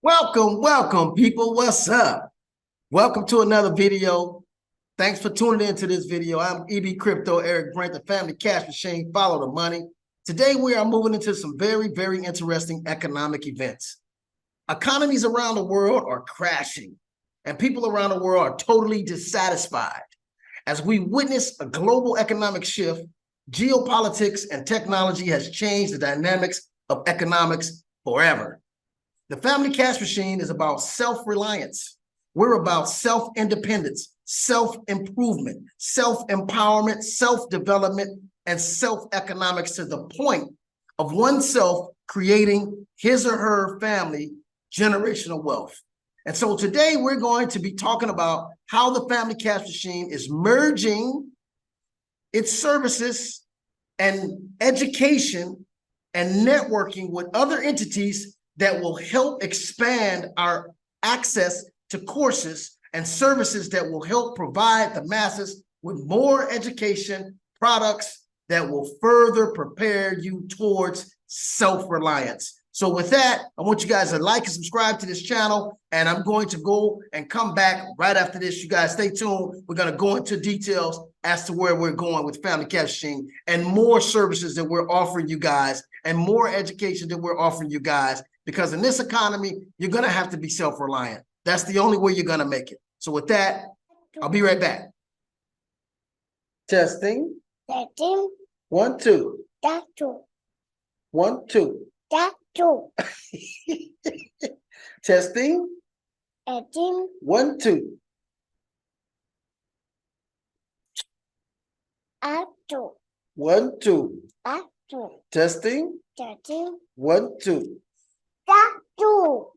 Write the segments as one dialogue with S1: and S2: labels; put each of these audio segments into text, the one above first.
S1: Welcome, people. What's up? Welcome to another video. Thanks for tuning into this video. I'm EB Crypto, Eric Brent, the Family Cash Machine. Follow the money. Today, we are moving into some very interesting economic events. Economies around the world are crashing, and people around the world are totally dissatisfied. As we witness a global economic shift, geopolitics and technology has changed the dynamics of economics forever. The Family Cash Machine is about self-reliance. We're about self-independence, self-improvement, self-empowerment, self-development, and self-economics to the point of oneself creating his or her family generational wealth. And so today we're going to be talking about how the Family Cash Machine is merging its services and education and networking with other entities that will help expand our access to courses and services that will help provide the masses with more education products that will further prepare you towards self-reliance. So with that, I want you guys to like and subscribe to this channel, and I'm going to go and come back right after this. You guys stay tuned. We're going to go into details as to where we're going with Family Cash Machine and more services that we're offering you guys and more education that we're offering you guys. Because in this economy, you're going to have to be self-reliant. That's the only way you're going to make it. So with that, I'll be right back. Testing.
S2: Testing.
S1: 1, 2.
S2: That's two.
S1: 1, 2.
S2: That's two.
S1: Testing.
S2: Testing.
S1: 1, 2.
S2: That's two.
S1: 1, 2.
S2: That's two.
S1: Testing.
S2: Testing.
S1: 1, 2.
S2: That's two.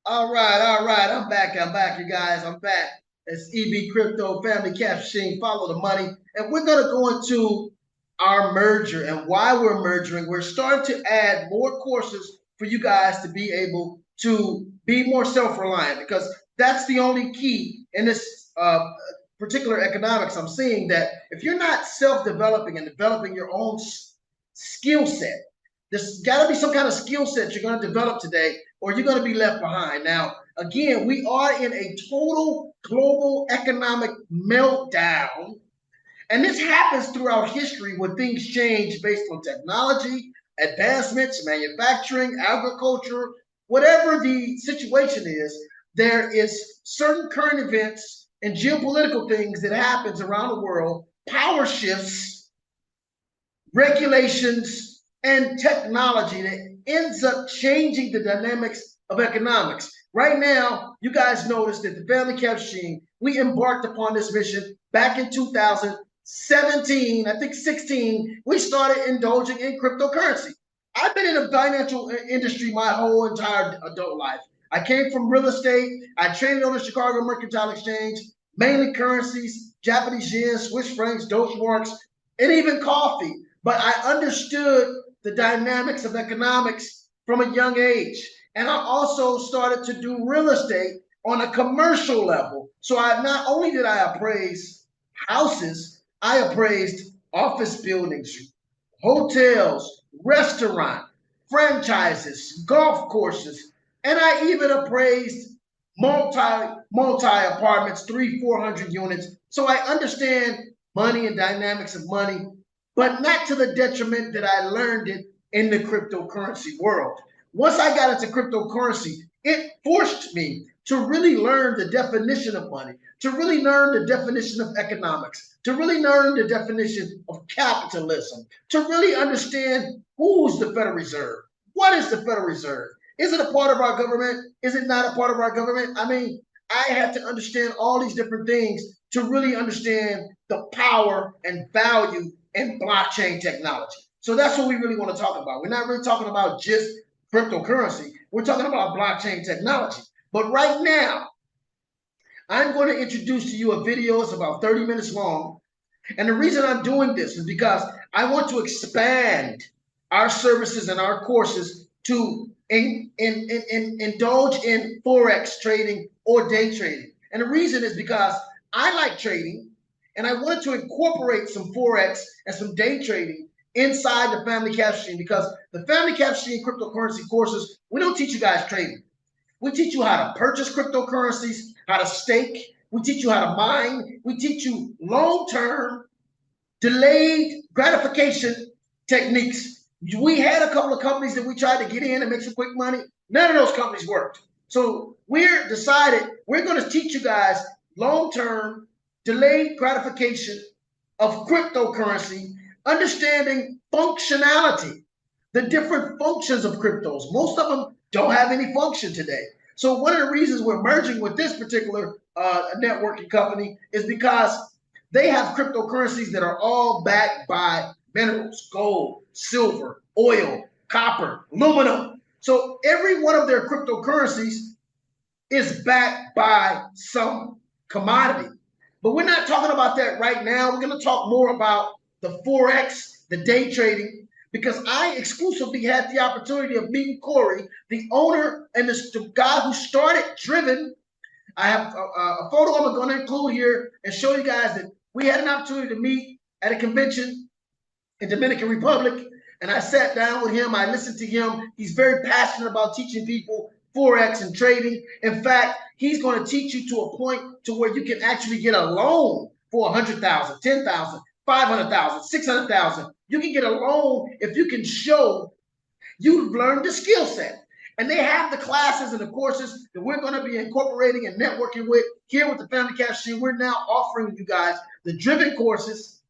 S1: All right. I'm back, you guys. I'm back. It's EB Crypto, Family Cash Machine. Follow the money. And we're going to go into our merger and why we're merging. We're starting to add more courses for you guys to be able to be more self-reliant, because that's the only key in this particular economics. I'm seeing that if you're not self-developing and developing your own skill set, there's got to be some kind of skill set you're going to develop today, or you're going to be left behind. Now, again, we are in a total global economic meltdown. And this happens throughout history when things change based on technology, advancements, manufacturing, agriculture, whatever the situation is. There is certain current events and geopolitical things that happens around the world, power shifts, regulations, and technology that ends up changing the dynamics of economics. Right now, you guys noticed that the Family Cash Machine, we embarked upon this mission back in 2017, I think 16, we started indulging in cryptocurrency. I've been in the financial industry my whole entire adult life. I came from real estate. I traded on the Chicago Mercantile Exchange, mainly currencies, Japanese yen, Swiss francs, Deutschmarks, and even coffee. But I understood the dynamics of economics from a young age. And I also started to do real estate on a commercial level. So not only did I appraise houses, I appraised office buildings, hotels, restaurant, franchises, golf courses, and I even appraised multi apartments, 300-400 units. So I understand money and dynamics of money, but not to the detriment that I learned it in the cryptocurrency world. once I got into cryptocurrency, it forced me to really learn the definition of money, to really learn the definition of economics, to really learn the definition of capitalism, to really understand who's the Federal Reserve. What is the Federal Reserve? Is it a part of our government? Is it not a part of our government? I mean, I had to understand all these different things to really understand the power and value in blockchain technology. So that's what we really want to talk about. We're not really talking about just cryptocurrency. We're talking about blockchain technology. But right now, I'm going to introduce to you a video. It's about 30 minutes long. And the reason I'm doing this is because I want to expand our services and our courses to indulge in Forex trading or day trading. And the reason is because I like trading and I wanted to incorporate some Forex and some day trading inside the Family Cash Machine, because the Family Cash Machine cryptocurrency courses, we don't teach you guys trading. We teach you how to purchase cryptocurrencies, how to stake. We teach you how to mine. We teach you long-term delayed gratification techniques. We had a couple of companies that we tried to get in and make some quick money. None of those companies worked. So we're decided we're going to teach you guys long-term delayed gratification of cryptocurrency, understanding functionality, the different functions of cryptos. Most of them don't have any function today. So one of the reasons we're merging with this particular networking company is because they have cryptocurrencies that are all backed by minerals, gold, silver, oil, copper, aluminum. So every one of their cryptocurrencies is backed by some commodity. But we're not talking about that right now. We're going to talk more about the Forex, the day trading, because I exclusively had the opportunity of meeting Corey, the owner and the guy who started Driven. I have a photo I'm going to include here and show you guys that we had an opportunity to meet at a convention in Dominican Republic, and I sat down with him. I listened to him. He's very passionate about teaching people Forex and trading. In fact, he's going to teach you to a point to where you can actually get a loan for 100,000, 10,000, 500,000, 600,000. You can get a loan if you can show you've learned the skill set. And they have the classes and the courses that we're going to be incorporating and networking with here with the Family Cash Machine. We're now offering you guys the Driven courses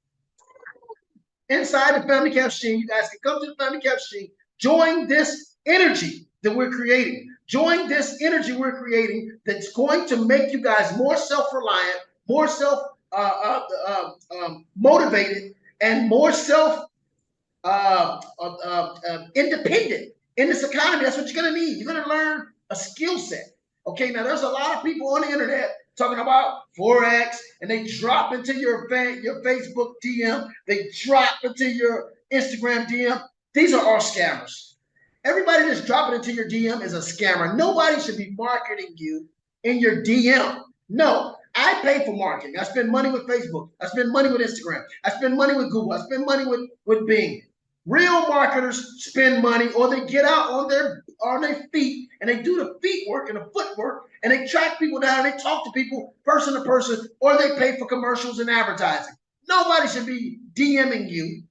S1: inside the Family Cash Machine. You guys can come to the Family Cash Machine, join this energy that we're creating. Join this energy we're creating that's going to make you guys more self-reliant, more motivated, and more independent in this economy. That's what you're going to need. You're going to learn a skill set. Okay, now there's a lot of people on the internet talking about Forex, and they drop into your Facebook DM, they drop into your Instagram DM. These are all scammers. Everybody that's dropping into your DM is a scammer. Nobody should be marketing you in your DM. No, I pay for marketing. I spend money with Facebook. I spend money with Instagram. I spend money with Google. I spend money with Bing. Real marketers spend money, or they get out on their feet and they do the feet work and the footwork, and they track people down and they talk to people person to person, or they pay for commercials and advertising. Nobody should be DMing you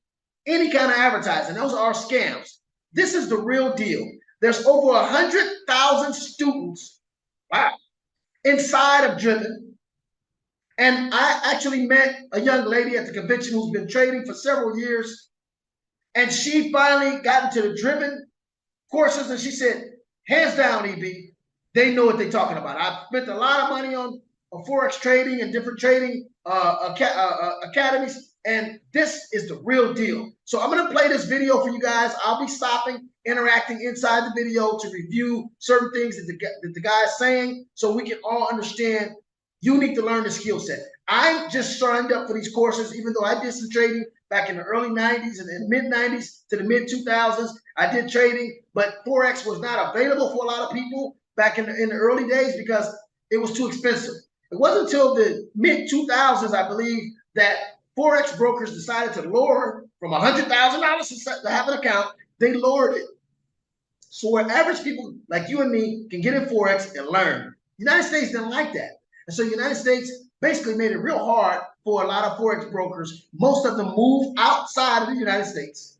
S1: any kind of advertising. Those are scams. This is the real deal. There's over 100,000 students, wow, inside of Driven. And I actually met a young lady at the convention who's been trading for several years. And she finally got into the Driven courses, and she said, hands down, EB, they know what they're talking about. I've spent a lot of money on Forex trading and different trading academies, and this is the real deal. So I'm going to play this video for you guys. I'll be stopping, interacting inside the video to review certain things that the guy's saying, so we can all understand you need to learn the skill set. I just signed up for these courses, even though I did some trading back in the early 90s and mid 90s to the mid 2000s. I did trading, but Forex was not available for a lot of people back in the early days because it was too expensive. It wasn't until the mid 2000s, I believe, that Forex brokers decided to lower from $100,000 to have an account. They lowered it. So where average people like you and me can get in Forex and learn. The United States didn't like that. And so the United States basically made it real hard for a lot of Forex brokers. Most of them moved outside of the United States.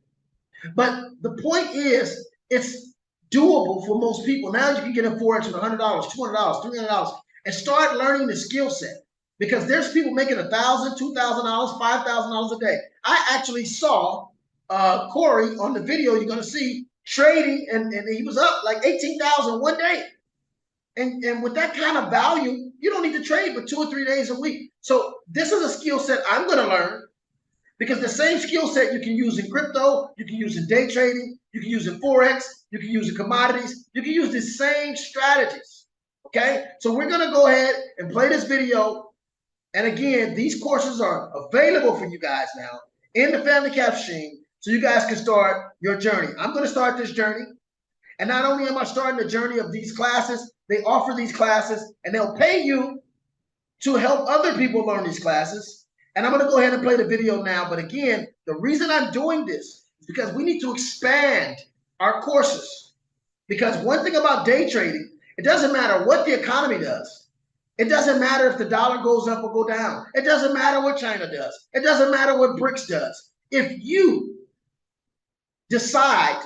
S1: But the point is, it's doable for most people. Now you can get in Forex with $100, $200, $300, and start learning the skill set. Because there's people making $1,000, $2,000, $5,000 a day. I actually saw Corey on the video you're going to see trading, and he was up like 18,000 one day. And with that kind of value, you don't need to trade for 2 or 3 days a week. So this is a skill set I'm going to learn, because the same skill set you can use in crypto, you can use in day trading, you can use in Forex, you can use in commodities, you can use the same strategies. Okay, so we're going to go ahead and play this video. And again, these courses are available for you guys now in the Family Cash Machine, so you guys can start your journey. I'm going to start this journey. And not only am I starting the journey of these classes, they offer these classes and they'll pay you to help other people learn these classes. And I'm going to go ahead and play the video now. But again, the reason I'm doing this is because we need to expand our courses. Because one thing about day trading, it doesn't matter what the economy does. It doesn't matter if the dollar goes up or go down. It doesn't matter what China does. It doesn't matter what BRICS does. If you decide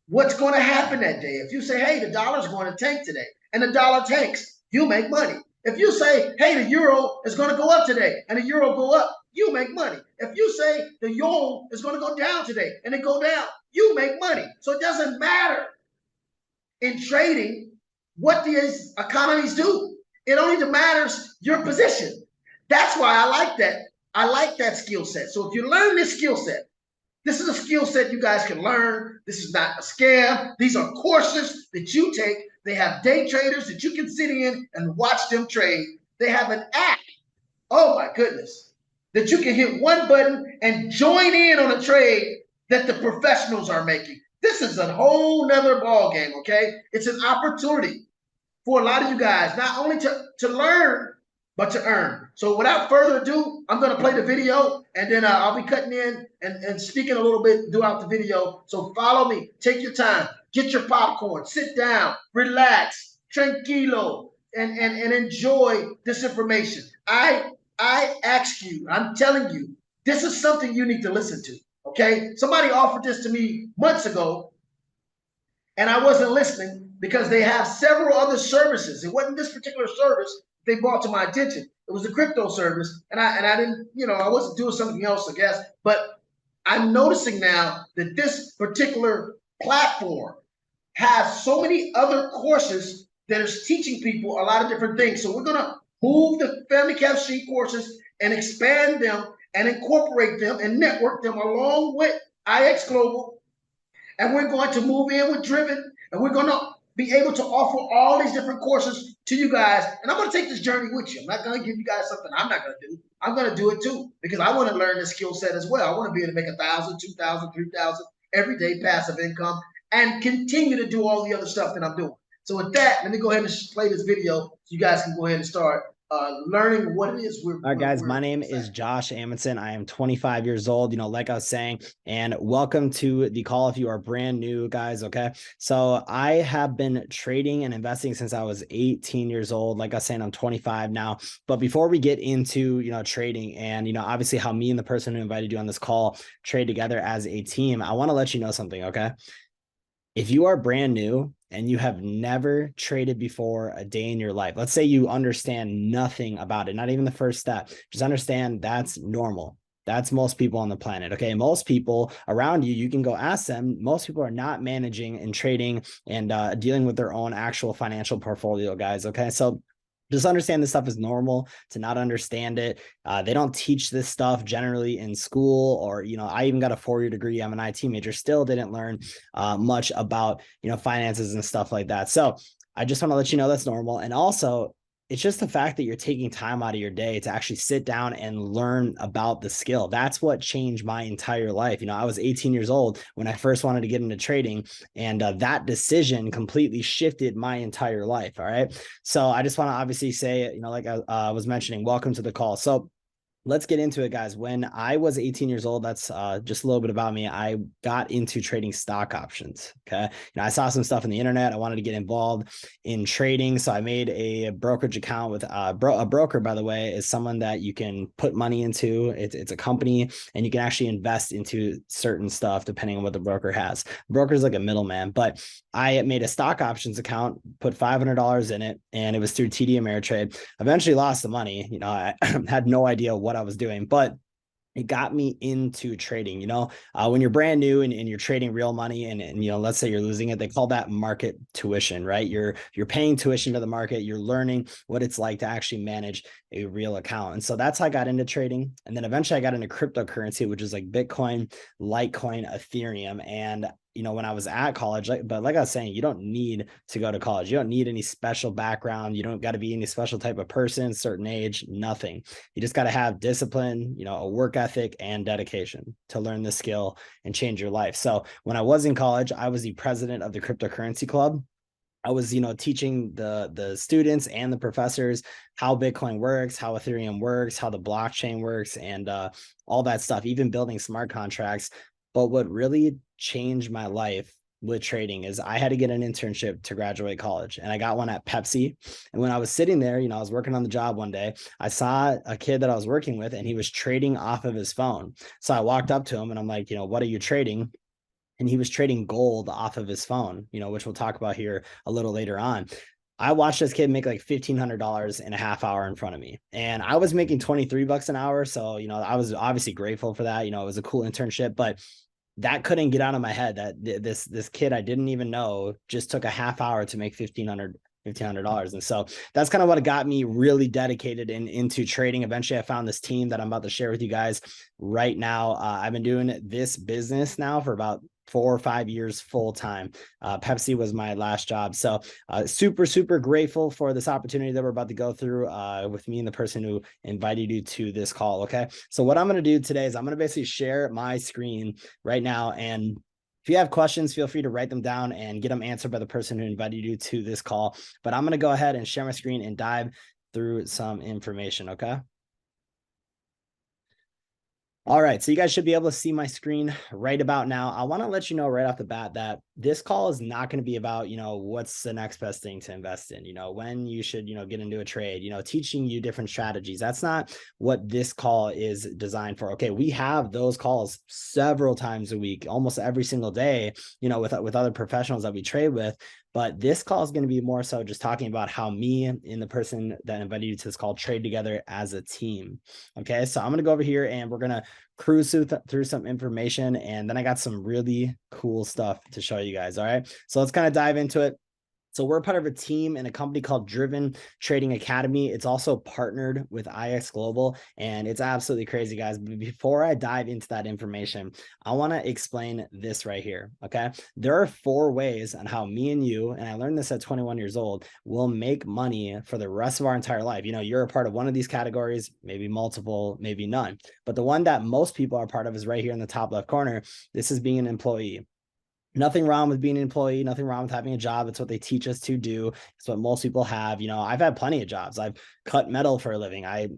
S1: what's going to happen that day, if you say, hey, the dollar's going to tank today, and the dollar tanks, you make money. If you say, hey, the euro is going to go up today, and the euro go up, you make money. If you say the yuan is going to go down today, and it go down, you make money. So it doesn't matter in trading what these economies do. It only matters your position. That's why I like that. I like that skill set. So if you learn this skill set, this is a skill set you guys can learn. This is not a scam. These are courses that you take. They have day traders that you can sit in and watch them trade. They have an app, oh my goodness, that you can hit one button and join in on a trade that the professionals are making. This is a whole nother ball game, okay? It's an opportunity for a lot of you guys, not only to learn, but to earn. So without further ado, I'm going to play the video, and then I'll be cutting in and speaking a little bit throughout the video. So follow me. Take your time. Get your popcorn. Sit down. Relax. Tranquilo. And enjoy this information. I ask you, I'm telling you, this is something you need to listen to, okay? Somebody offered this to me months ago, and I wasn't listening, because they have several other services. It wasn't this particular service they brought to my attention. It was the crypto service, and I didn't, I wasn't doing something else, I guess. But I'm noticing now that this particular platform has so many other courses that is teaching people a lot of different things. So we're gonna move the Family Cash Machine courses and expand them and incorporate them and network them along with IX Global. And we're going to move in with Driven, and we're going to be able to offer all these different courses to you guys. And I'm going to take this journey with you. I'm not going to give you guys something I'm not going to do. I'm going to do it too, because I want to learn this skill set as well. I want to be able to make 1,000, 2,000, 3,000 every day passive income and continue to do all the other stuff that I'm doing. So with that, let me go ahead and play this video so you guys can go ahead and start learning what it is.
S3: All right, guys, my name is Josh Amundsen. I am 25 years old, like I was saying, and welcome to the call if you are brand new, guys. Okay. So I have been trading and investing since I was 18 years old. Like I was saying, I'm 25 now. But before we get into, trading and, obviously how me and the person who invited you on this call trade together as a team, I want to let you know something. Okay. If you are brand new and you have never traded before a day in your life, let's say you understand nothing about it, not even the first step, just understand that's normal. That's most people on the planet. Okay. Most people around you, you can go ask them. Most people are not managing and trading and dealing with their own actual financial portfolio, guys. Okay. So just understand this stuff is normal to not understand it. They don't teach this stuff generally in school, or, I even got a 4-year degree. I'm an IT major, still didn't learn much about, finances and stuff like that. So I just want to let you know that's normal. And also, it's just the fact that you're taking time out of your day to actually sit down and learn about the skill. That's what changed my entire life. I was 18 years old when I first wanted to get into trading, and that decision completely shifted my entire life. All right. So I just want to obviously say, like I was mentioning, welcome to the call. So let's get into it, guys. When I was 18 years old, that's just a little bit about me. I got into trading stock options. Okay. I saw some stuff on the internet. I wanted to get involved in trading. So I made a brokerage account with a broker, by the way, is someone that you can put money into. It's a company, and you can actually invest into certain stuff depending on what the broker has. Broker is like a middleman, but I made a stock options account, put $500 in it, and it was through TD Ameritrade. Eventually lost the money. I had no idea what I was doing, but it got me into trading. When you're brand new and you're trading real money and let's say you're losing it, they call that market tuition, right? You're paying tuition to the market. You're learning what it's like to actually manage a real account. And so that's how I got into trading. And then eventually I got into cryptocurrency, which is like Bitcoin, Litecoin, Ethereum. And when I was at college, but like I was saying, you don't need to go to college. You don't need any special background. You don't got to be any special type of person, certain age, nothing. You just got to have discipline, a work ethic and dedication to learn the skill and change your life. So when I was in college, I was the president of the cryptocurrency club. I was, teaching the students and the professors how Bitcoin works, how Ethereum works, how the blockchain works, and all that stuff, even building smart contracts. But what really changed my life with trading is I had to get an internship to graduate college, and I got one at Pepsi. And when I was sitting there, I was working on the job one day, I saw a kid that I was working with, and he was trading off of his phone. So I walked up to him and I'm like, what are you trading? And he was trading gold off of his phone, which we'll talk about here a little later on. I watched this kid make like $1,500 in a half hour in front of me, and I was making 23 bucks an hour. So, I was obviously grateful for that. It was a cool internship, but that couldn't get out of my head that this kid I didn't even know just took a half hour to make $1,500. And so that's kind of what got me really dedicated into trading. Eventually I found this team that I'm about to share with you guys right now. I've been doing this business now for about 4 or 5 years full time. Pepsi was my last job. So super, super grateful for this opportunity that we're about to go through with me and the person who invited you to this call. Okay. So what I'm going to do today is I'm going to basically share my screen right now. And if you have questions, feel free to write them down and get them answered by the person who invited you to this call. But I'm going to go ahead and share my screen and dive through some information. Okay. All right, so you guys should be able to see my screen right about now. I want to let you know right off the bat that this call is not going to be about, what's the next best thing to invest in, when you should, get into a trade, teaching you different strategies. That's not what this call is designed for. Okay, we have those calls several times a week, almost every single day, with other professionals that we trade with. But this call is going to be more so just talking about how me and the person that invited you to this call trade together as a team. Okay, so I'm going to go over here and we're going to cruise through some information, and then I got some really cool stuff to show you guys. All right, so let's kind of dive into it. So we're part of a team in a company called Driven Trading Academy. It's also partnered with IX Global, and it's absolutely crazy, guys. But before I dive into that information, I want to explain this right here, okay? There are 4 ways on how me and you, and I learned this at 21 years old, will make money for the rest of our entire life. You're a part of one of these categories, maybe multiple, maybe none. But the one that most people are part of is right here in the top left corner. This is being an employee. Nothing wrong with being an employee, nothing wrong with having a job. It's what they teach us to do. It's what most people have. I've had plenty of jobs. I've cut metal for a living. I,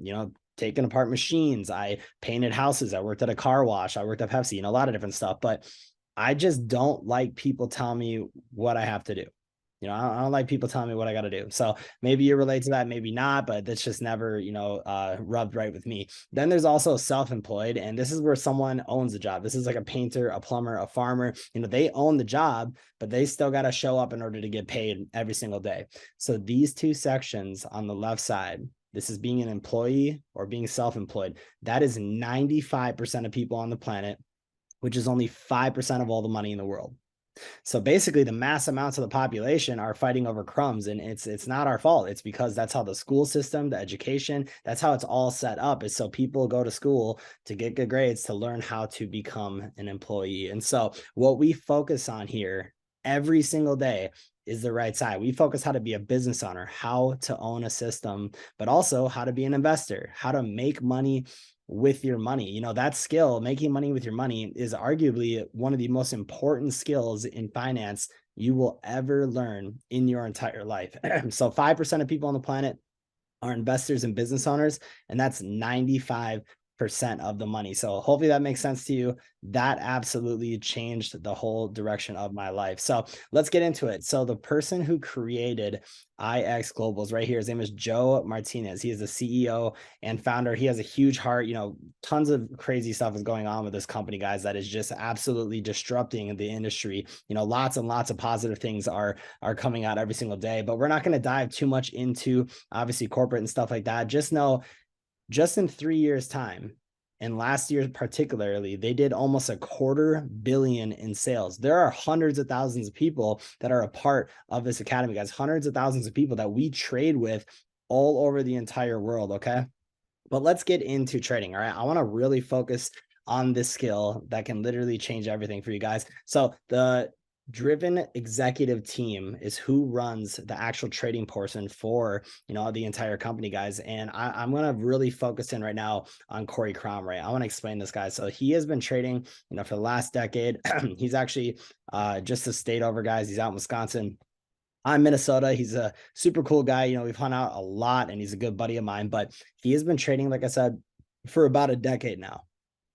S3: taken apart machines. I painted houses. I worked at a car wash. I worked at Pepsi, a lot of different stuff. But I just don't like people telling me what I have to do. I don't like people telling me what I got to do. So maybe you relate to that, maybe not, but that's just never, rubbed right with me. Then there's also self-employed, and this is where someone owns the job. This is like a painter, a plumber, a farmer. They own the job, but they still got to show up in order to get paid every single day. So these 2 sections on the left side, this is being an employee or being self-employed. That is 95% of people on the planet, which is only 5% of all the money in the world. So basically the mass amounts of the population are fighting over crumbs, and it's not our fault. It's because that's how the school system, the education, that's how it's all set up, is so people go to school to get good grades to learn how to become an employee. And so what we focus on here every single day is the right side. We focus how to be a business owner, how to own a system, but also how to be an investor, how to make money with your money. That skill, making money with your money, is arguably one of the most important skills in finance you will ever learn in your entire life. So 5% of people on the planet are investors and business owners, and that's 95% of the money. So hopefully that makes sense to you. That absolutely changed the whole direction of my life. So let's get into it. So the person who created IX Globals right here, his name is Joe Martinez. He is the CEO and founder. He has a huge heart. You know, tons of crazy stuff is going on with this company, guys, that is just absolutely disrupting the industry. You know, lots and lots of positive things are coming out every single day, but we're not going to dive too much into obviously corporate and stuff like that. Just know, just in 3 years time, and last year particularly, they did almost $250 million in sales. There are hundreds of thousands of people that are a part of this academy, guys, hundreds of thousands of people that we trade with all over the entire world. Okay, but let's get into trading. All right, I want to really focus on this skill that can literally change everything for you guys. So the Driven executive team is who runs the actual trading portion for, you know, the entire company, guys. And I'm going to really focus in right now on Corey Crom, right? I want to explain this, guy. So he has been trading, you know, for the last decade. He's actually just a state over, guys. He's out in Wisconsin. I'm Minnesota. He's a super cool guy. You know, we've hung out a lot and he's a good buddy of mine, but he has been trading, like I said, for about a decade now.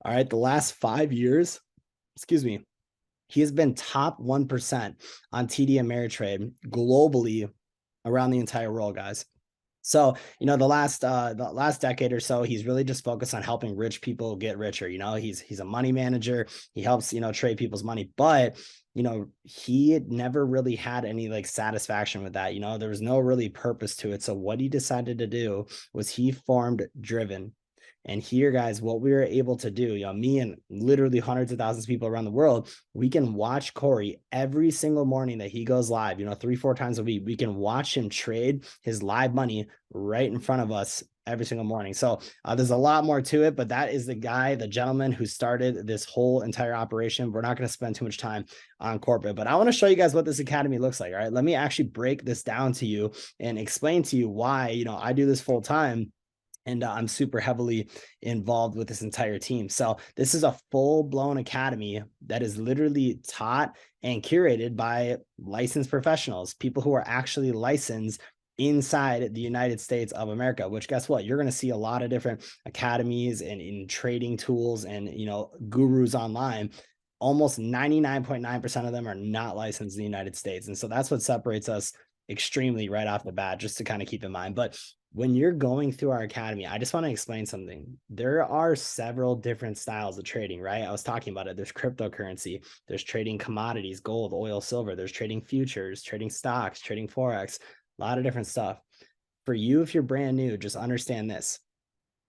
S3: All right. The last 5 years, excuse me, he has been top 1% on TD Ameritrade globally around the entire world, guys. So, you know, the last decade or so, he's really just focused on helping rich people get richer. You know, he's a money manager. He helps, you know, trade people's money, but you know, he had never really had any like satisfaction with that. You know, there was no really purpose to it. So what he decided to do was he formed Driven. And here, guys, what we were able to do, you know, me and literally hundreds of thousands of people around the world, we can watch Corey every single morning that he goes live, you know, 3-4 times a week. We can watch him trade his live money right in front of us every single morning. So there's a lot more to it, but that is the guy, the gentleman who started this whole entire operation. We're not going to spend too much time on corporate, but I want to show you guys what this academy looks like. All right, let me actually break this down to you and explain to you why, you know, I do this full time. And I'm super heavily involved with this entire team. So this is a full-blown academy that is literally taught and curated by licensed professionals, people who are actually licensed inside the United States of America, which guess what? You're going to see a lot of different academies and in trading tools and, you know, gurus online. Almost 99.9% of them are not licensed in the United States. And so that's what separates us extremely right off the bat, just to kind of keep in mind. But when you're going through our academy, I just want to explain something. There are several different styles of trading, right? I was talking about it. There's cryptocurrency, there's trading commodities, gold, oil, silver, there's trading futures, trading stocks, trading Forex, a lot of different stuff. For you, if you're brand new, just understand this.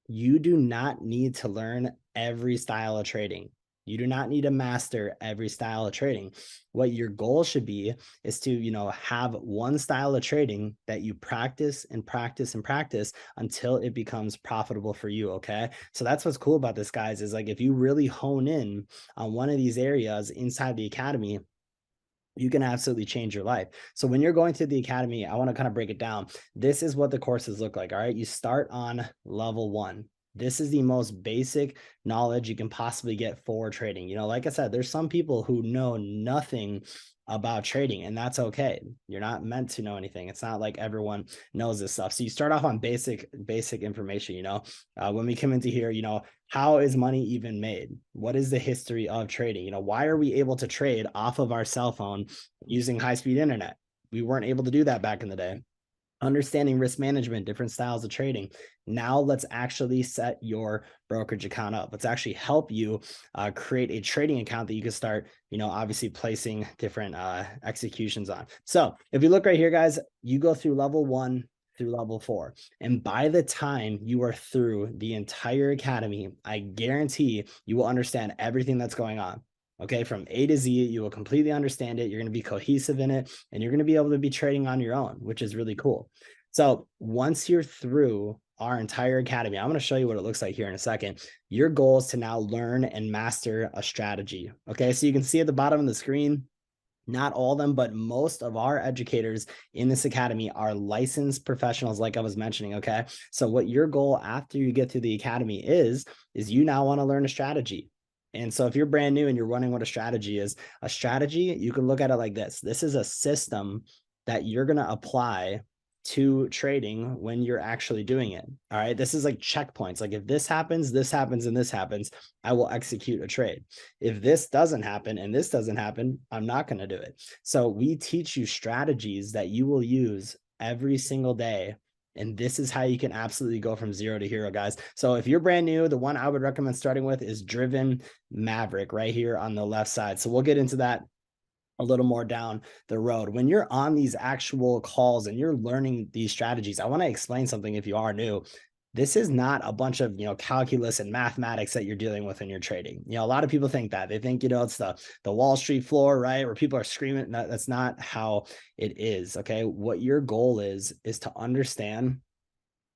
S3: You do not need to learn every style of trading. You do not need to master every style of trading. What your goal should be is to, you know, have one style of trading that you practice and practice and practice until it becomes profitable for you. Okay. So that's what's cool about this, guys, is like if you really hone in on one of these areas inside the academy, you can absolutely change your life. So when you're going to the academy, I want to kind of break it down. This is what the courses look like. All right. You start on level 1. This is the most basic knowledge you can possibly get for trading. You know, like I said, there's some people who know nothing about trading, and that's okay. You're not meant to know anything. It's not like everyone knows this stuff. So you start off on basic information. You know, when we come into here, you know, how is money even made? What is the history of trading? You know, why are we able to trade off of our cell phone using high-speed internet? We weren't able to do that back in the day. Understanding risk management, different styles of trading. Now let's actually set your brokerage account up. Let's actually help you create a trading account that you can start, you know, obviously placing different executions on. So if you look right here, guys, you go through level 1 through level 4. And by the time you are through the entire academy, I guarantee you will understand everything that's going on. Okay, from A to Z, you will completely understand it. You're going to be cohesive in it, and you're going to be able to be trading on your own, which is really cool. So once you're through our entire academy, I'm going to show you what it looks like here in a second. Your goal is to now learn and master a strategy. Okay, so you can see at the bottom of the screen, not all of them, but most of our educators in this academy are licensed professionals, like I was mentioning. Okay, so what your goal after you get through the academy is you now want to learn a strategy. And so if you're brand new and you're wondering what a strategy is, you can look at it like this. This is a system that you're going to apply to trading when you're actually doing it. All right. This is like checkpoints. Like if this happens, and this happens, I will execute a trade. If this doesn't happen and this doesn't happen, I'm not going to do it. So we teach you strategies that you will use every single day. And this is how you can absolutely go from zero to hero, guys. So if you're brand new, the one I would recommend starting with is Driven Maverick right here on the left side. So we'll get into that a little more down the road. When you're on these actual calls and you're learning these strategies, I want to explain something if you are new. This is not a bunch of, calculus and mathematics that you're dealing with in your trading. A lot of people think that. They think, it's the Wall Street floor, right? Where people are screaming. That's not how it is, okay? What your goal is to understand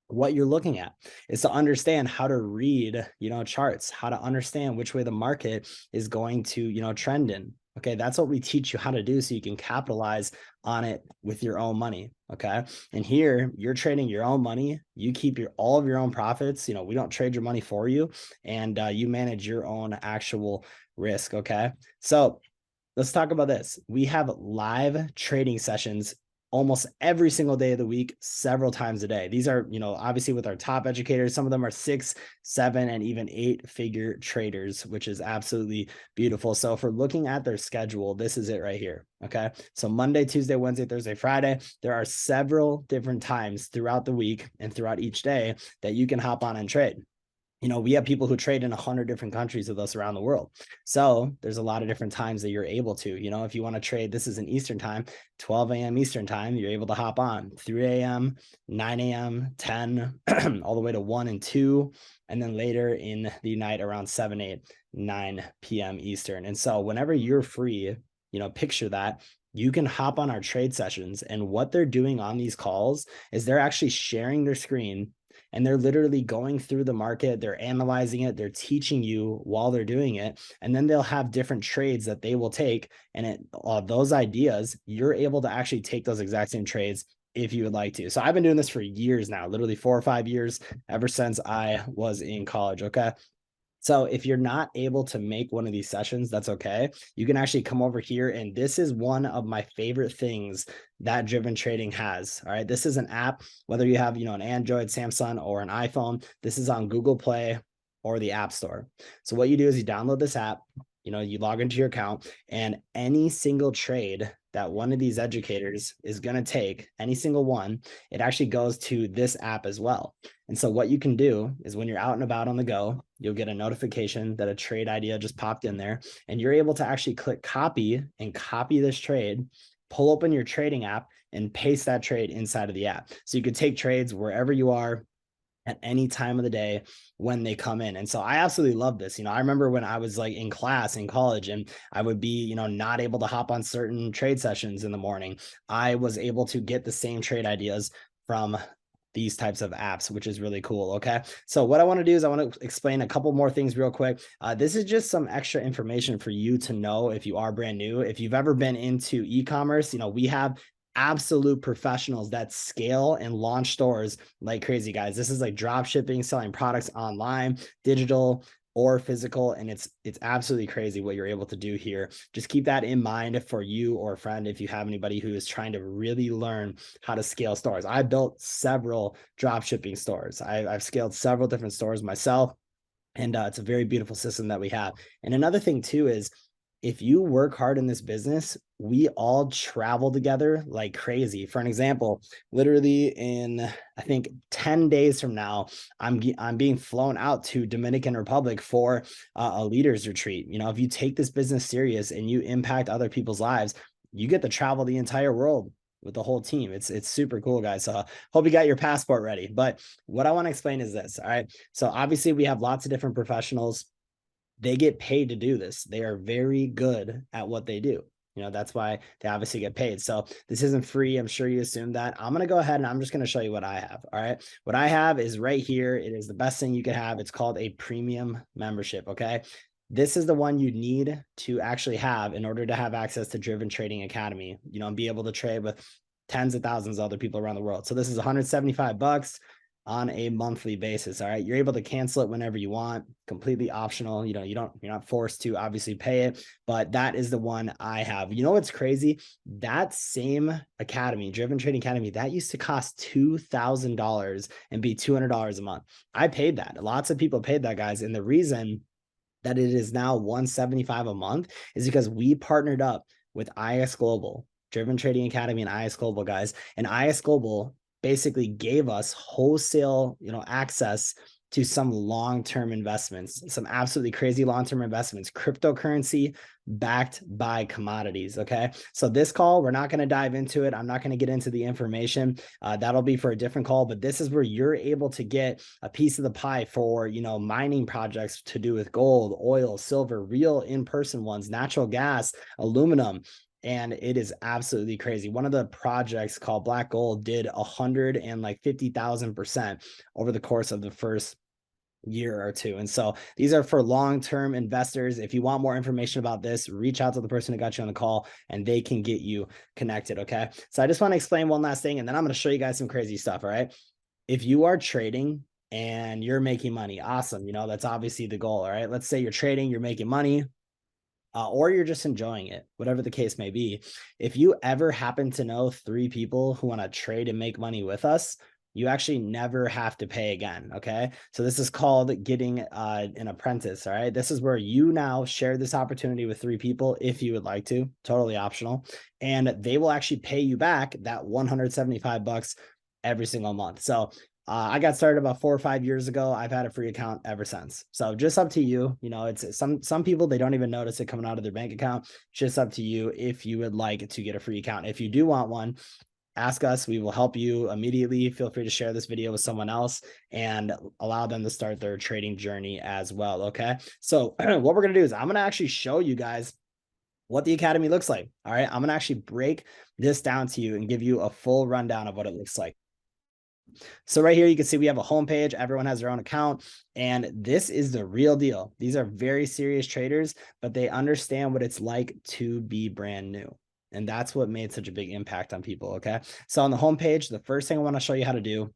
S3: what you're looking at, is to understand how to read, charts, how to understand which way the market is going to, trend in. Okay, that's what we teach you how to do so you can capitalize on it with your own money. Okay, and here you're trading your own money. You keep all of your own profits. We don't trade your money for you, and you manage your own actual risk. Okay, so let's talk about this. We have live trading sessions almost every single day of the week, several times a day. These are, obviously with our top educators, some of them are 6, 7, and even 8-figure traders, which is absolutely beautiful. So if we're looking at their schedule, this is it right here. Okay. So Monday, Tuesday, Wednesday, Thursday, Friday, there are several different times throughout the week and throughout each day that you can hop on and trade. We have people who trade in 100 different countries with us around the world. So there's a lot of different times that you're able to, if you want to trade, this is an Eastern time, 12 a.m. Eastern time, you're able to hop on 3 a.m., 9 a.m., 10, all the way to 1 and 2. And then later in the night around 7, 8, 9 p.m. Eastern. And so whenever you're free, picture that you can hop on our trade sessions, and what they're doing on these calls is they're actually sharing their screen. And they're literally going through the market. They're analyzing it. They're teaching you while they're doing it. And then they'll have different trades that they will take. And those ideas, you're able to actually take those exact same trades if you would like to. So I've been doing this for years now, literally 4 or 5 years, ever since I was in college. Okay. So if you're not able to make one of these sessions, that's okay. You can actually come over here, and this is one of my favorite things that Driven Trading has. All right. This is an app, whether you have, an Android, Samsung, or an iPhone. This is on Google Play or the App Store. So what you do is you download this app, you log into your account, and any single trade that one of these educators is going to take, any single one, it actually goes to this app as well. And so what you can do is when you're out and about on the go, you'll get a notification that a trade idea just popped in there, and you're able to actually click copy and copy this trade, pull open your trading app, and paste that trade inside of the app. So you could take trades wherever you are at any time of the day when they come in. And so I absolutely love this. I remember when I was like in class in college, and I would be, not able to hop on certain trade sessions in the morning. I was able to get the same trade ideas from these types of apps, which is really cool. Okay. So what I want to do is I want to explain a couple more things real quick. This is just some extra information for you to know if you are brand new. If you've ever been into e-commerce, we have absolute professionals that scale and launch stores like crazy, guys. This is like drop shipping, selling products online, digital or physical. And it's absolutely crazy what you're able to do here. Just keep that in mind for you or a friend if you have anybody who is trying to really learn how to scale stores. I built several drop shipping stores. I've scaled several different stores myself. And it's a very beautiful system that we have. And another thing too is, if you work hard in this business, we all travel together like crazy. For an example, literally in, I think 10 days from now, I'm being flown out to Dominican Republic for a leaders retreat. If you take this business serious and you impact other people's lives, you get to travel the entire world with the whole team. It's super cool, guys. So hope you got your passport ready. But what I want to explain is this. All right. So obviously we have lots of different professionals. They get paid to do this. They are very good at what they do. That's why they obviously get paid. So this isn't free. I'm sure you assume that. I'm going to go ahead and I'm just going to show you what I have. All right. What I have is right here. It is the best thing you could have. It's called a premium membership. Okay. This is the one you need to actually have in order to have access to Driven Trading Academy, and be able to trade with tens of thousands of other people around the world. So this is $175. on a monthly basis. All right. You're able to cancel it whenever you want, completely optional. You know, you're not forced to obviously pay it, but that is the one I have. You know what's crazy? That same academy, Driven Trading Academy, that used to cost $2,000 and be $200 a month. I paid that. Lots of people paid that, guys. And the reason that it is now $175 a month is because we partnered up with IS Global, Driven Trading Academy, and IS Global, guys. And IS Global basically gave us wholesale, access to some long-term investments, some absolutely crazy long-term investments, cryptocurrency backed by commodities. Okay. So this call, we're not going to dive into it. I'm not going to get into the information. That'll be for a different call, but this is where you're able to get a piece of the pie for, mining projects to do with gold, oil, silver, real in-person ones, natural gas, aluminum. And it is absolutely crazy. One of the projects called Black Gold did 150,000% over the course of the first year or two. And so these are for long-term investors. If you want more information about this, reach out to the person who got you on the call and they can get you connected. Okay. So I just want to explain one last thing, and then I'm going to show you guys some crazy stuff. All right. If you are trading and you're making money, awesome. That's obviously the goal. All right. Let's say you're trading, you're making money. Or you're just enjoying it, whatever the case may be. If you ever happen to know 3 people who want to trade and make money with us, you actually never have to pay again. Okay. So this is called getting an apprentice. All right. This is where you now share this opportunity with 3 people if you would like to, totally optional. And they will actually pay you back that $175 every single month. So I got started about 4 or 5 years ago. I've had a free account ever since. So just up to you. It's some people, they don't even notice it coming out of their bank account. Just up to you if you would like to get a free account. If you do want one, ask us. We will help you immediately. Feel free to share this video with someone else and allow them to start their trading journey as well. Okay. So what we're going to do is I'm going to actually show you guys what the academy looks like. All right. I'm going to actually break this down to you and give you a full rundown of what it looks like. So right here, you can see we have a homepage. Everyone has their own account, and this is the real deal. These are very serious traders, but they understand what it's like to be brand new. And that's what made such a big impact on people. Okay. So on the homepage, the first thing I want to show you how to do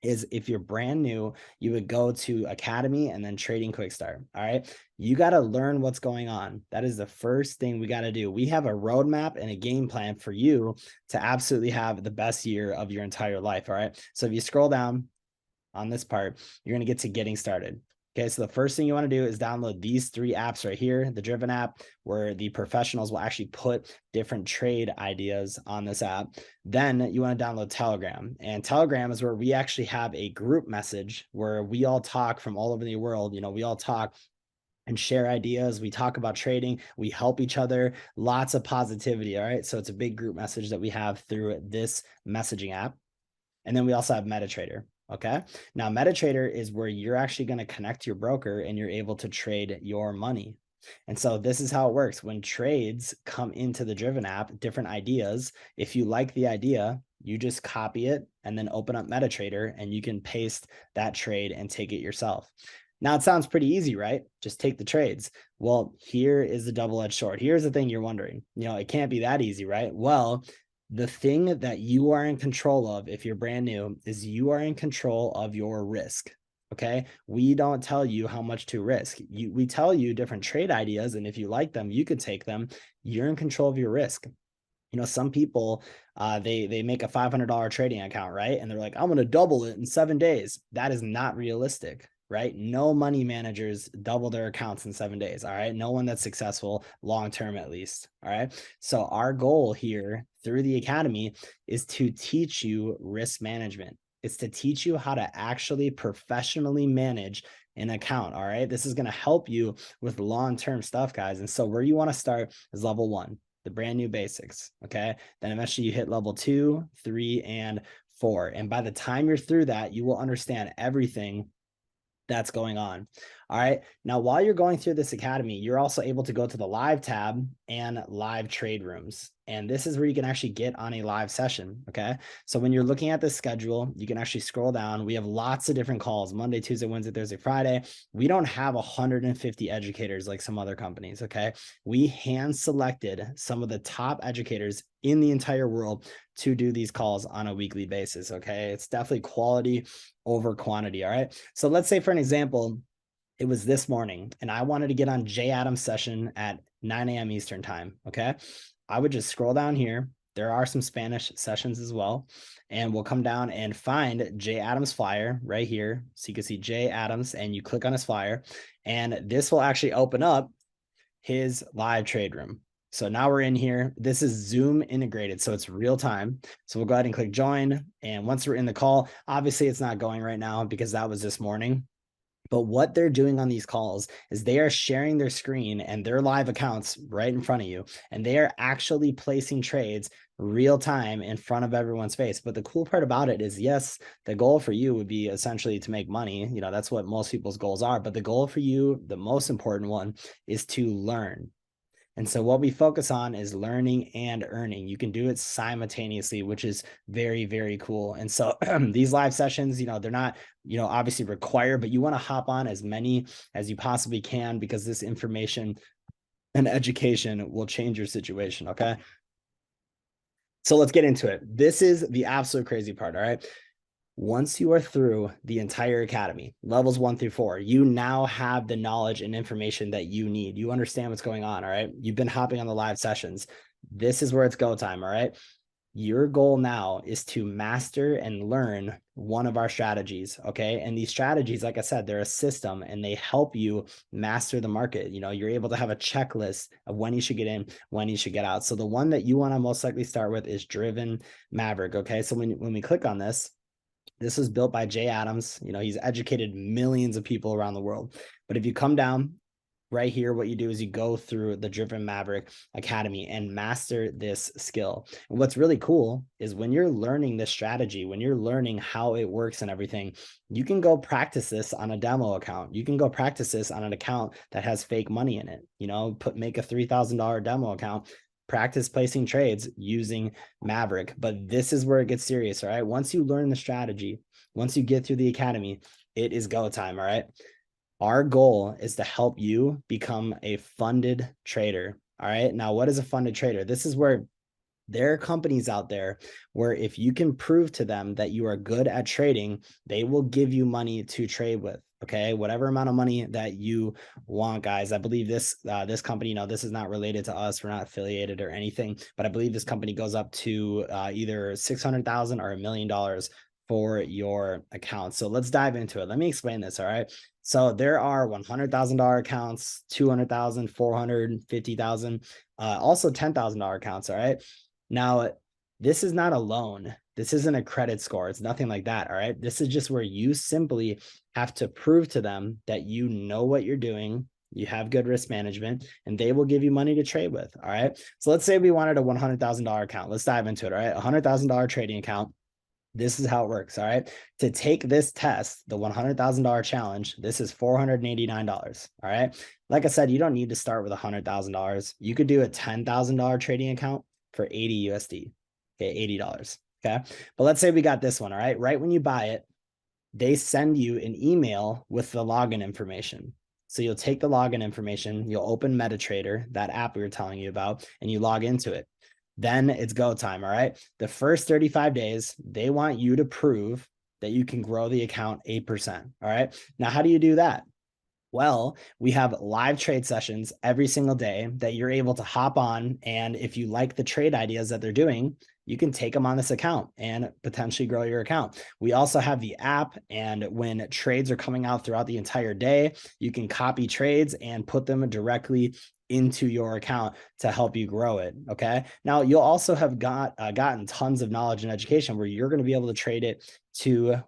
S3: is if you're brand new, you would go to Academy and then Trading Quick Start. All right. You got to learn what's going on. That is the first thing we got to do. We have a roadmap and a game plan for you to absolutely have the best year of your entire life. All right. So if you scroll down on this part, you're going to get to getting started. Okay, so the first thing you want to do is download these 3 apps right here. The Driven app, where the professionals will actually put different trade ideas on this app. Then you want to download Telegram. And Telegram is where we actually have a group message where we all talk from all over the world. We all talk and share ideas. We talk about trading. We help each other. Lots of positivity. All right. So it's a big group message that we have through this messaging app. And then we also have MetaTrader. Okay. Now, MetaTrader is where you're actually going to connect your broker and you're able to trade your money. And so this is how it works. When trades come into the Driven app, different ideas, if you like the idea, you just copy it and then open up MetaTrader and you can paste that trade and take it yourself. Now, it sounds pretty easy, right? Just take the trades. Well, here is the double-edged sword. Here's the thing you're wondering. It can't be that easy, right? Well, the thing that you are in control of, if you're brand new, is you are in control of your risk. Okay. We don't tell you how much to risk. We tell you different trade ideas. And if you like them, you could take them. You're in control of your risk. Some people, they make a $500 trading account, right? And they're like, I'm going to double it in 7 days. That is not realistic. Right? No money managers double their accounts in 7 days. All right. No one that's successful long-term, at least. All right. So our goal here through the academy is to teach you risk management. It's to teach you how to actually professionally manage an account. All right. This is going to help you with long-term stuff, guys. And so where you want to start is level 1, the brand new basics. Okay. Then eventually you hit level 2, 3, and 4. And by the time you're through that, you will understand everything that's going on. All right. Now, while you're going through this academy, you're also able to go to the live tab and live trade rooms. And this is where you can actually get on a live session. Okay. So when you're looking at the schedule, you can actually scroll down. We have lots of different calls: Monday, Tuesday, Wednesday, Thursday, Friday. We don't have 150 educators like some other companies. Okay. We hand selected some of the top educators in the entire world to do these calls on a weekly basis. Okay. It's definitely quality over quantity. All right. So let's say, for an example, it was this morning and I wanted to get on Jay Adams' session at 9 a.m. Eastern time. Okay. I would just scroll down here. There are some Spanish sessions as well. And we'll come down and find Jay Adams' flyer right here. So you can see Jay Adams and you click on his flyer, and this will actually open up his live trade room. So now we're in here. This is Zoom integrated, so it's real time. So we'll go ahead and click join. And once we're in the call, obviously it's not going right now because that was this morning. But what they're doing on these calls is they are sharing their screen and their live accounts right in front of you. And they are actually placing trades real time in front of everyone's face. But the cool part about it is, yes, the goal for you would be essentially to make money. You know, that's what most people's goals are. But the goal for you, the most important one, is to learn. And so what we focus on is learning and earning. You can do it simultaneously, which is very, very cool. And so these live sessions, you know, they're not, you know, obviously required, but you want to hop on as many as you possibly can, because this information and education will change your situation. Okay. So let's get into it. This is the absolute crazy part. All right. Once you are through the entire academy, levels 1 through 4, you now have the knowledge and information that you need. You understand what's going on. All right. You've been hopping on the live sessions. This is where it's go time. All right. Your goal now is to master and learn one of our strategies. Okay. And these strategies, like I said, they're a system and they help you master the market. You know, you're able to have a checklist of when you should get in, when you should get out. So the one that you want to most likely start with is Driven Maverick. Okay. So when we click on this, this was built by Jay Adams. You know, he's educated millions of people around the world. But if you come down right here, what you do is you go through the Driven Maverick Academy and master this skill. And what's really cool is when you're learning this strategy, when you're learning how it works and everything, you can go practice this on a demo account. You can go practice this on an account that has fake money in it. You know, make a $3,000 demo account, practice placing trades using Maverick. But this is where it gets serious. All right. Once you learn the strategy, once you get through the academy, it is go time. All right. Our goal is to help you become a funded trader. All right. Now, what is a funded trader? This is where there are companies out there where if you can prove to them that you are good at trading, they will give you money to trade with. Okay, whatever amount of money that you want, guys. I believe this company, you know, this is not related to us. We're not affiliated or anything, but I believe this company goes up to either $600,000 or $1 million for your account. So let's dive into it. Let me explain this. All right. So there are $100,000 accounts, 200,000, 450,000, also $10,000 accounts. All right. Now, this is not a loan. This isn't a credit score. It's nothing like that. All right. This is just where you simply have to prove to them that you know what you're doing. You have good risk management, and they will give you money to trade with. All right. So let's say we wanted a $100,000 account. Let's dive into it. All right. $100,000 trading account. This is how it works. All right. To take this test, the $100,000 challenge, this is $489. All right. Like I said, you don't need to start with $100,000. You could do a $10,000 trading account for 80 USD. Okay. $80. Okay. But let's say we got this one. All right. Right when you buy it, they send you an email with the login information. So you'll take the login information, you'll open MetaTrader, that app we were telling you about, and you log into it. Then it's go time. All right. The first 35 days, they want you to prove that you can grow the account 8%. All right. Now, how do you do that? Well, we have live trade sessions every single day that you're able to hop on. And if you like the trade ideas that they're doing, you can take them on this account and potentially grow your account. We also have the app, and when trades are coming out throughout the entire day, you can copy trades and put them directly into your account to help you grow it. Okay. Now you'll also have gotten tons of knowledge and education where you're going to be able to trade it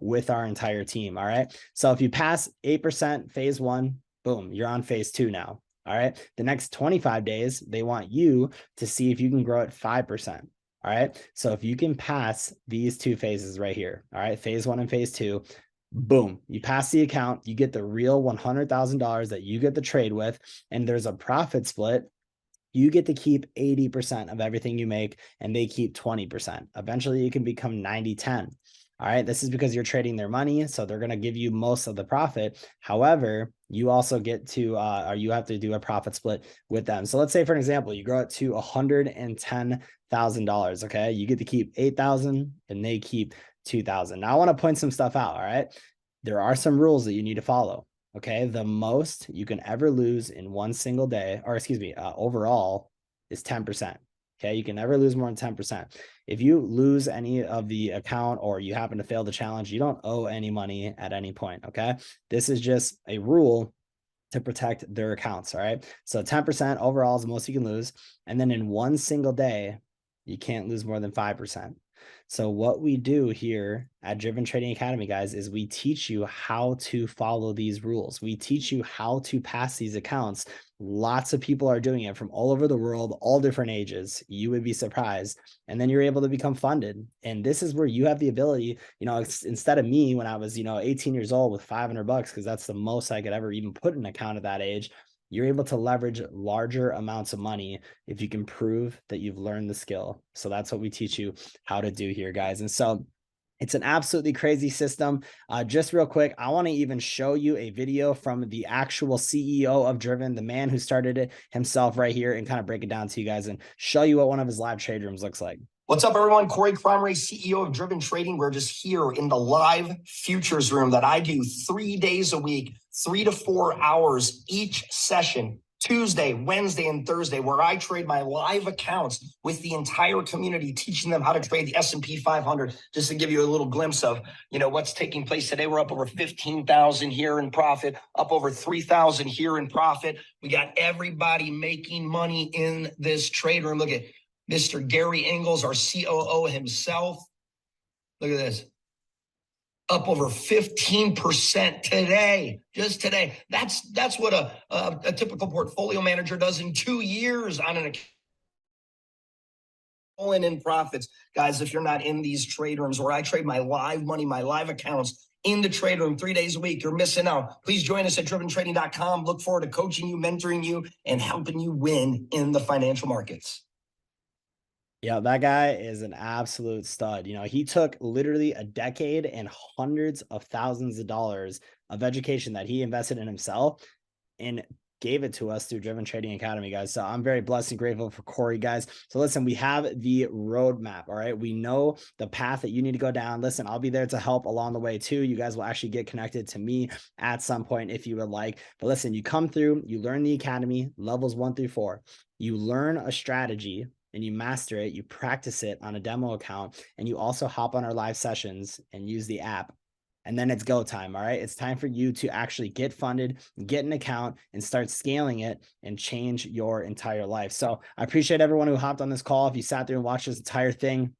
S3: with our entire team. All right. So if you pass 8% phase 1, boom, you're on phase 2 now. All right. The next 25 days, they want you to see if you can grow at 5%. All right. So if you can pass these 2 phases right here, all right, phase 1 and phase 2, boom, you pass the account, you get the real $100,000 that you get the trade with, and there's a profit split You get to keep 80% of everything you make, and they keep 20%. Eventually, you can become 90-10. All right. This is because you're trading their money. So they're going to give you most of the profit. However, you also get to, or you have to do a profit split with them. So let's say, for an example, you grow it to $110,000. Okay. You get to keep 8,000 and they keep 2,000. Now I want to point some stuff out. All right. There are some rules that you need to follow. Okay. The most you can ever lose in one single day, or excuse me, overall is 10%. Okay. You can never lose more than 10%. If you lose any of the account or you happen to fail the challenge, you don't owe any money at any point. Okay. This is just a rule to protect their accounts. All right. So 10% overall is the most you can lose. And then in one single day, you can't lose more than 5%. So what we do here at Driven Trading Academy, guys, is we teach you how to follow these rules. We teach you how to pass these accounts. Lots of people are doing it from all over the world, all different ages. You would be surprised. And then you're able to become funded. And this is where you have the ability, instead of me when I was, 18 years old with $500, because that's the most I could ever even put in an account at that age. You're able to leverage larger amounts of money if you can prove that you've learned the skill. So that's what we teach you how to do here, guys. And so it's an absolutely crazy system. Just real quick, I want to even show you a video from the actual CEO of Driven, the man who started it himself right here, and kind of break it down to you guys and show you what one of his live trade rooms looks like.
S4: What's up, everyone? Corey Cromray, CEO of Driven Trading. We're just here in the live futures room that I do 3 days a week, 3 to 4 hours each session, Tuesday, Wednesday, and Thursday, where I trade my live accounts with the entire community, teaching them how to trade the S&P 500. Just to give you a little glimpse of, what's taking place today. We're up over 15,000 here in profit, up over 3,000 here in profit. We got everybody making money in this trade room. Look at Mr. Gary Engels, our COO himself. Look at this. Up over 15% today, just today. That's what a typical portfolio manager does in 2 years on an account. Pulling in profits. Guys, if you're not in these trade rooms where I trade my live money, my live accounts in the trade room 3 days a week, you're missing out. Please join us at driventrading.com. Look forward to coaching you, mentoring you, and helping you win in the financial markets.
S3: Yeah, that guy is an absolute stud. He took literally a decade and hundreds of thousands of dollars of education that he invested in himself and gave it to us through Driven Trading Academy, guys. So I'm very blessed and grateful for Corey, guys. So listen, we have the roadmap. All right. We know the path that you need to go down. Listen, I'll be there to help along the way too. You guys will actually get connected to me at some point if you would like. But listen, you come through, you learn the academy, levels 1 through 4. You learn a strategy and you master it, you practice it on a demo account, and you also hop on our live sessions and use the app. And then it's go time. All right. It's time for you to actually get funded, get an account, and start scaling it and change your entire life. So I appreciate everyone who hopped on this call. If you sat there and watched this entire thing,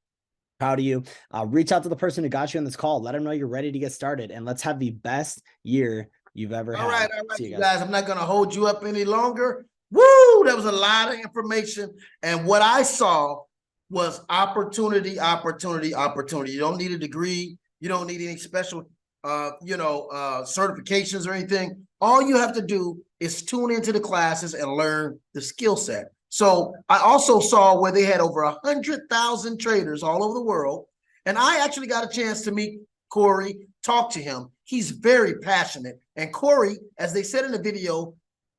S3: proud of you. Reach out to the person who got you on this call. Let them know you're ready to get started, and let's have the best year you've ever had.
S1: All right, you guys. I'm not going to hold you up any longer. Woo! That was a lot of information. And what I saw was opportunity, opportunity, opportunity. You don't need a degree. You don't need any special, certifications or anything. All you have to do is tune into the classes and learn the skill set. So I also saw where they had over 100,000 traders all over the world. And I actually got a chance to meet Corey, talk to him. He's very passionate. And Corey, as they said in the video,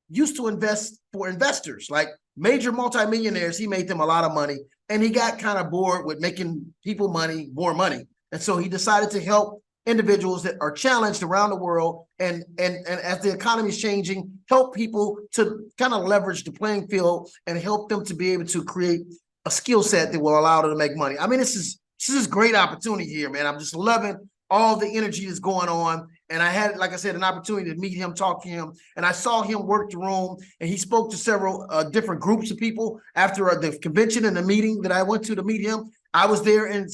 S1: used to invest for investors, like major multimillionaires. He made them a lot of money, and he got kind of bored with making people more money. And so he decided to help individuals that are challenged around the world. And as the economy is changing, help people to kind of leverage the playing field and help them to be able to create a skill set that will allow them to make money. I mean, this is great opportunity here, man. I'm just loving all the energy that's going on. And I had, like I said, an opportunity to meet him, talk to him, and I saw him work the room, and he spoke to several different groups of people after the convention and the meeting that I went to meet him. I was there in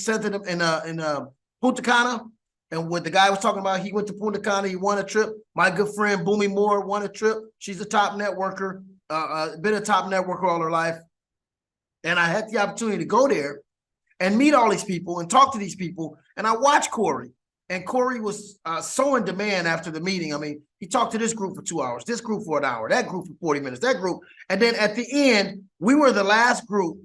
S1: Punta Cana, and what the guy was talking about, he went to Punta Cana, he won a trip. My good friend, Boomy Moore, won a trip. She's a top networker, been a top networker all her life. And I had the opportunity to go there and meet all these people and talk to these people, and I watched Corey. And Corey was so in demand after the meeting. I mean, he talked to this group for 2 hours, this group for an hour, that group for 40 minutes, that group. And then at the end, we were the last group,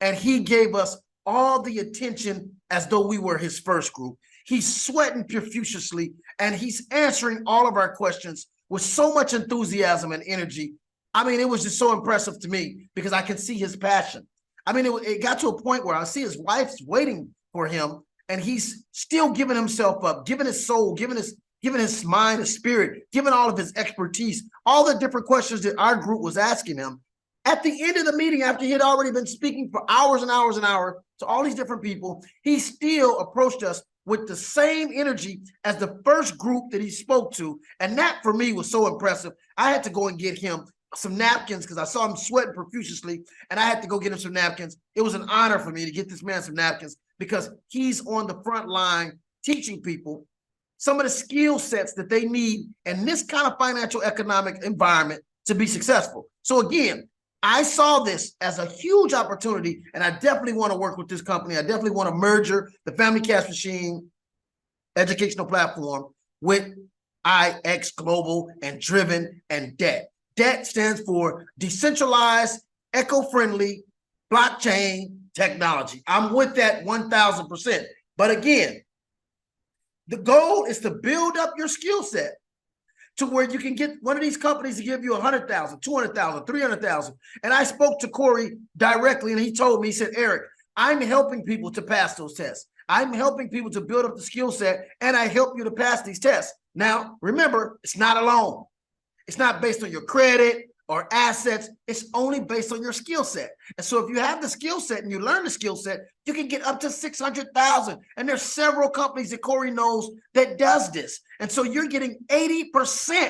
S1: and he gave us all the attention as though we were his first group. He's sweating profusely, and he's answering all of our questions with so much enthusiasm and energy. I mean, it was just so impressive to me because I can see his passion. I mean, it got to a point where I see his wife's waiting for him, and he's still giving himself up, giving his soul, giving his mind, his spirit, giving all of his expertise, all the different questions that our group was asking him. At the end of the meeting, after he had already been speaking for hours and hours and hours to all these different people, he still approached us with the same energy as the first group that he spoke to. And that for me was so impressive. I had to go and get him some napkins because I saw him sweating profusely, and I had to go get him some napkins. It was an honor for me to get this man some napkins because he's on the front line teaching people some of the skill sets that they need in this kind of financial economic environment to be successful. So again, I saw this as a huge opportunity, and I definitely want to work with this company. I definitely want to merger the Family Cash Machine educational platform with IX Global and Driven and DET. DET stands for Decentralized Eco-Friendly Blockchain Technology. I'm with that 1,000%. But again, the goal is to build up your skill set to where you can get one of these companies to give you 100,000, 200,000, 300,000. And I spoke to Corey directly, and he told me, he said, Eric, I'm helping people to pass those tests. I'm helping people to build up the skill set, and I help you to pass these tests. Now, remember, it's not alone. It's not based on your credit or assets. It's only based on your skill set. And so if you have the skill set and you learn the skill set, you can get up to 600,000. And there's several companies that Corey knows that does this. And so you're getting 80%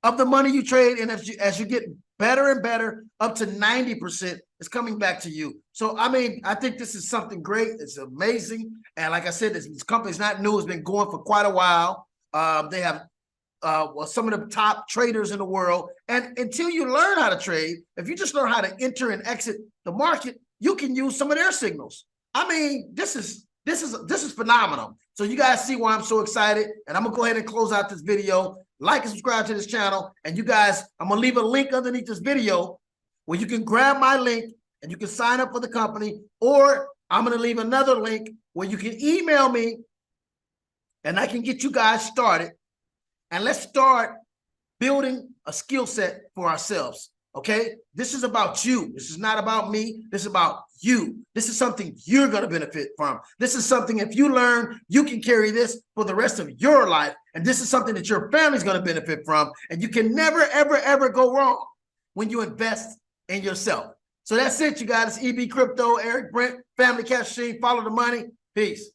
S1: of the money you trade. And as you get better and better, up to 90% is coming back to you. So, I mean, I think this is something great. It's amazing. And like I said, this company's not new. It's been going for quite a while. They have some of the top traders in the world. And until you learn how to trade, if you just learn how to enter and exit the market, you can use some of their signals. I mean, this is phenomenal. So you guys see why I'm so excited. And I'm gonna go ahead and close out this video. Like and subscribe to this channel. And you guys, I'm gonna leave a link underneath this video where you can grab my link and you can sign up for the company, or I'm gonna leave another link where you can email me and I can get you guys started. And let's start building a skill set for ourselves, okay? This is about you. This is not about me. This is about you. This is something you're going to benefit from. This is something, if you learn, you can carry this for the rest of your life. And this is something that your family's going to benefit from. And you can never, ever, ever go wrong when you invest in yourself. So that's it, you guys. It's EB Crypto, Eric Brent, Family Cash Machine. Follow the money. Peace.